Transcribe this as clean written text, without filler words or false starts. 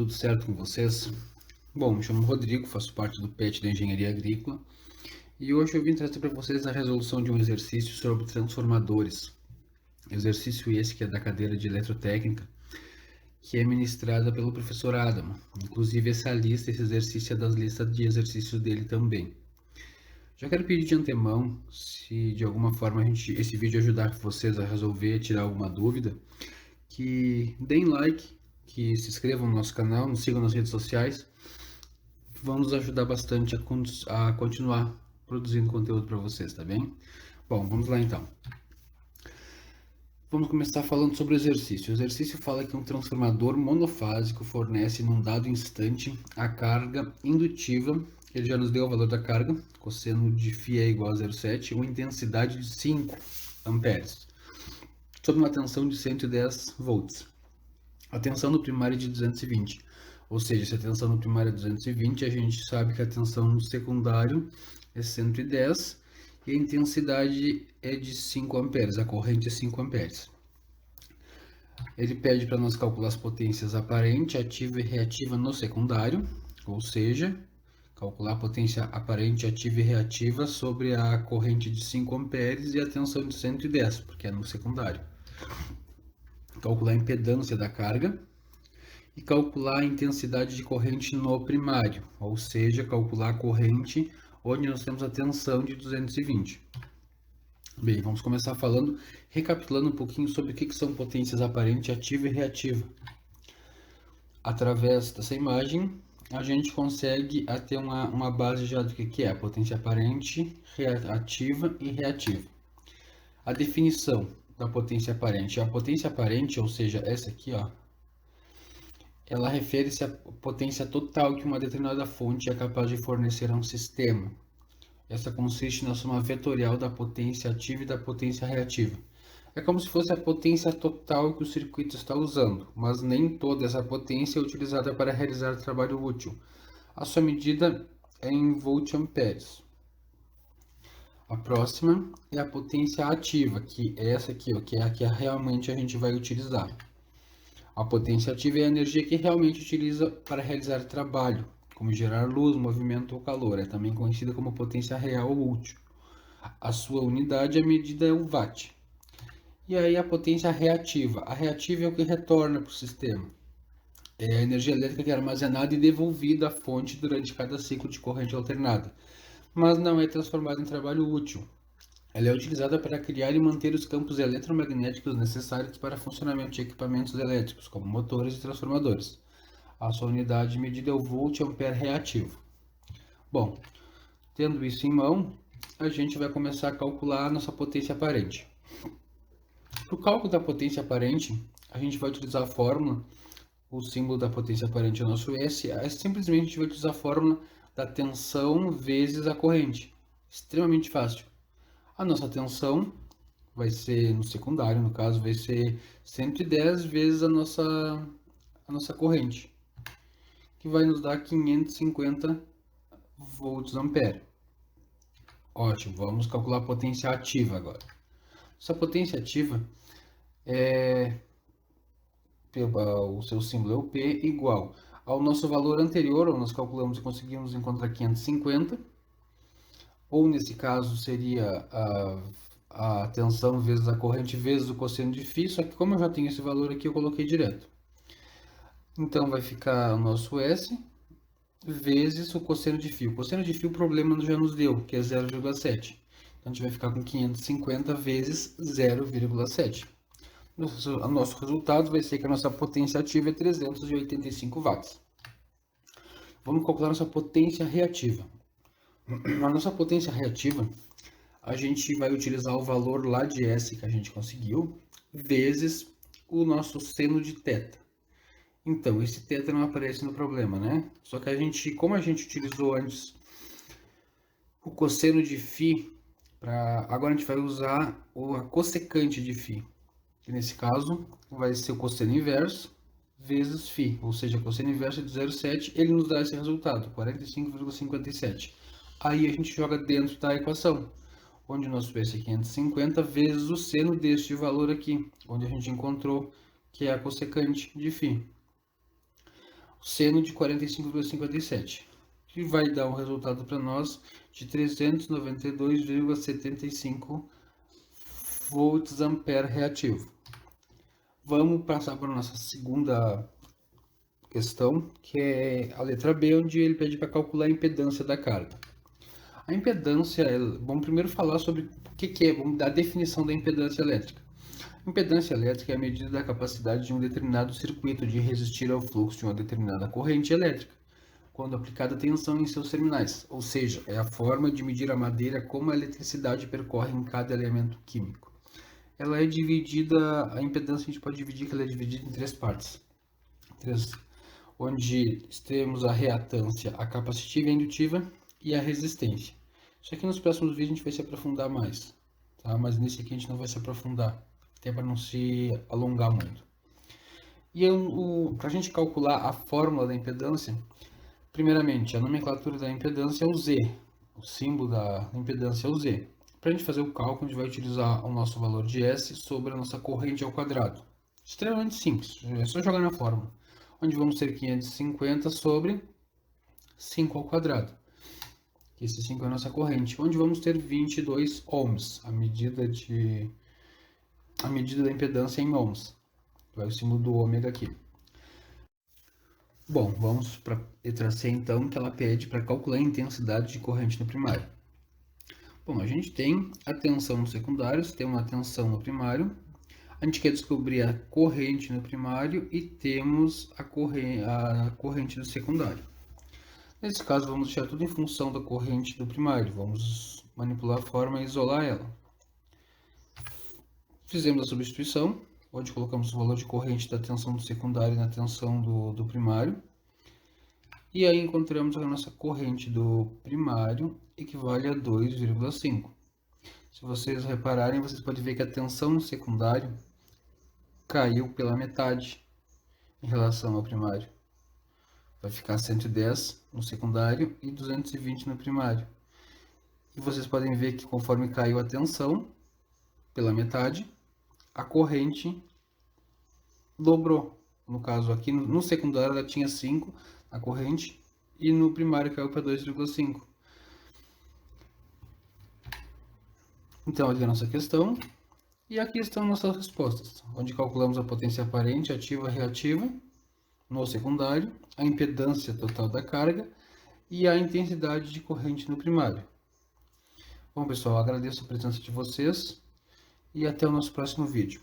tudo certo com vocês? Bom, me chamo Rodrigo, faço parte do PET da Engenharia Agrícola e hoje eu vim trazer para vocês a resolução de um exercício sobre transformadores. Exercício esse que é da cadeira de Eletrotécnica, que é ministrada pelo professor Adamo. Inclusive esse exercício é das listas de exercícios dele também. Já quero pedir de antemão, se de alguma forma esse vídeo ajudar vocês a resolver, tirar alguma dúvida, que deem like, que se inscrevam no nosso canal, nos sigam nas redes sociais. Vão nos ajudar bastante a continuar produzindo conteúdo para vocês, tá bem? Bom, vamos lá então. Vamos começar falando sobre o exercício. O exercício fala que um transformador monofásico fornece num dado instante a carga indutiva. Ele já nos deu o valor da carga, cosseno de φ é igual a 0,7, uma intensidade de 5 amperes, sob uma tensão de 110 volts. A tensão no primário é de 220. Ou seja, se a tensão no primário é 220, a gente sabe que a tensão no secundário é 110 e a intensidade é de 5 amperes, a corrente é 5 amperes. Ele pede para nós calcular as potências aparente, ativa e reativa no secundário, ou seja, calcular a potência aparente, ativa e reativa sobre a corrente de 5 amperes e a tensão de 110, porque é no secundário. Calcular a impedância da carga e calcular a intensidade de corrente no primário, ou seja, calcular a corrente onde nós temos a tensão de 220. Bem, vamos começar recapitulando um pouquinho sobre o que são potências aparente, ativa e reativa. Através dessa imagem, a gente consegue ter uma base já do que é a potência aparente, ativa e reativa. A definição da potência aparente. A potência aparente, ou seja, essa aqui, ó, ela refere-se à potência total que uma determinada fonte é capaz de fornecer a um sistema. Essa consiste na soma vetorial da potência ativa e da potência reativa. É como se fosse a potência total que o circuito está usando, mas nem toda essa potência é utilizada para realizar trabalho útil. A sua medida é em volt-amperes. A próxima é a potência ativa, que é essa aqui, ó, que é a que realmente a gente vai utilizar. A potência ativa é a energia que realmente utiliza para realizar trabalho, como gerar luz, movimento ou calor. É também conhecida como potência real ou útil. A sua unidade, a medida é o watt. E aí a potência reativa. A reativa é o que retorna para o sistema. É a energia elétrica que é armazenada e devolvida à fonte durante cada ciclo de corrente alternada, mas não é transformada em trabalho útil. Ela é utilizada para criar e manter os campos eletromagnéticos necessários para o funcionamento de equipamentos elétricos, como motores e transformadores. A sua unidade de medida é o volt-ampere reativo. Bom, tendo isso em mão, a gente vai começar a calcular a nossa potência aparente. Para o cálculo da potência aparente, a gente vai utilizar a fórmula, o símbolo da potência aparente é o nosso S, simplesmente a gente vai utilizar a fórmula da tensão vezes a corrente. Extremamente fácil. A nossa tensão vai ser, no secundário, no caso, vai ser 110 vezes a nossa corrente, que vai nos dar 550 volts ampere. Ótimo, vamos calcular a potência ativa agora. Essa potência ativa o seu símbolo é o P, igual ao nosso valor anterior, onde nós calculamos e conseguimos encontrar 550, ou nesse caso seria a tensão vezes a corrente vezes o cosseno de φ, só que como eu já tenho esse valor aqui, eu coloquei direto. Então vai ficar o nosso S vezes o cosseno de φ. O cosseno de φ o problema já nos deu, que é 0,7. Então a gente vai ficar com 550 vezes 0,7. O nosso resultado vai ser que a nossa potência ativa é 385 watts. Vamos calcular nossa potência reativa. A nossa potência reativa, a gente vai utilizar o valor lá de S que a gente conseguiu, vezes o nosso seno de θ. Então, esse θ não aparece no problema, né? Só que como a gente utilizou antes o cosseno de φ, agora a gente vai usar a cossecante de φ. Que nesse caso vai ser o cosseno inverso vezes φ, ou seja, o cosseno inverso de 0,7, ele nos dá esse resultado, 45,57. Aí a gente joga dentro da equação, onde o nosso S é 550 vezes o seno deste valor aqui, onde a gente encontrou que é a cossecante de φ. seno de 45,57, que vai dar um resultado para nós de 392,75 volts ampere reativo. Vamos passar para a nossa segunda questão, que é a letra B, onde ele pede para calcular a impedância da carga. A impedância, vamos primeiro falar sobre o que é, vamos dar a definição da impedância elétrica. A impedância elétrica é a medida da capacidade de um determinado circuito de resistir ao fluxo de uma determinada corrente elétrica, quando aplicada tensão em seus terminais, ou seja, é a forma de medir a maneira como a eletricidade percorre em cada elemento químico. Ela é dividida, a impedância a gente pode dividir que ela é dividida em três partes, onde temos a reatância, a capacitiva e a indutiva e a resistência. Isso aqui nos próximos vídeos a gente vai se aprofundar mais, tá? Mas nesse aqui a gente não vai se aprofundar, até para não se alongar muito. E para a gente calcular a fórmula da impedância, primeiramente, a nomenclatura da impedância é o Z. O símbolo da impedância é o Z. Para a gente fazer o cálculo, a gente vai utilizar o nosso valor de S sobre a nossa corrente ao quadrado. Extremamente simples, é só jogar na fórmula. Onde vamos ter 550 sobre 5 ao quadrado. Esse 5 é a nossa corrente. Onde vamos ter 22 ohms, a medida da impedância em ohms. Vai o símbolo do ômega aqui. Bom, vamos para a letra C então, que ela pede para calcular a intensidade de corrente no primário. Bom, a gente tem a tensão no secundário, tem uma tensão no primário. A gente quer descobrir a corrente no primário e temos a corrente do secundário. Nesse caso, vamos deixar tudo em função da corrente do primário. Vamos manipular a forma e isolar ela. Fizemos a substituição, onde colocamos o valor de corrente da tensão do secundário na tensão do primário. E aí encontramos a nossa corrente do primário equivale a 2,5. Se vocês repararem, vocês podem ver que a tensão no secundário caiu pela metade em relação ao primário. Vai ficar 110 no secundário e 220 no primário. E vocês podem ver que conforme caiu a tensão pela metade, a corrente dobrou. No caso aqui no secundário ela tinha 5 a corrente e no primário caiu para 2,5. Então aqui é a nossa questão. E aqui estão nossas respostas, onde calculamos a potência aparente, ativa e reativa no secundário, a impedância total da carga e a intensidade de corrente no primário. Bom, pessoal, agradeço a presença de vocês e até o nosso próximo vídeo.